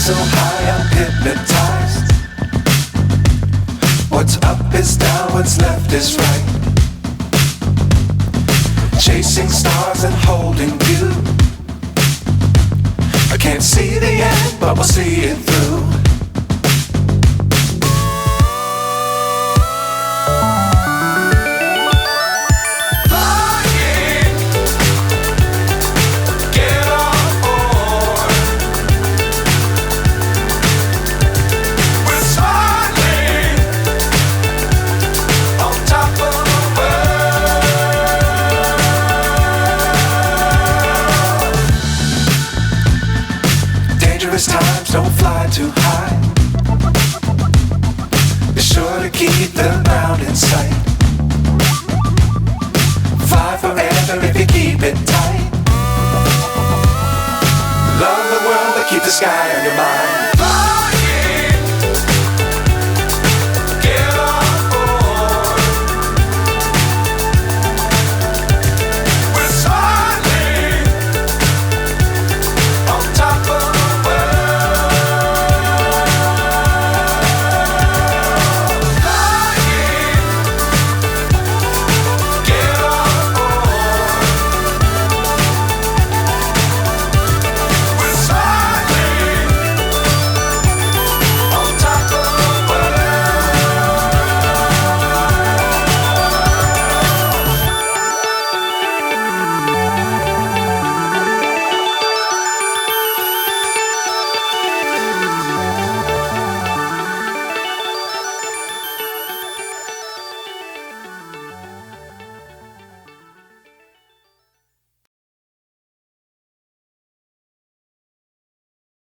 so high I'm hypnotized. What's up is down, what's left is right. Chasing stars and holding you. I can't see the end, but we'll see it through. Times don't fly too high. Be sure to keep the ground in sight. Fly forever if you keep it tight. Love the world but keep the sky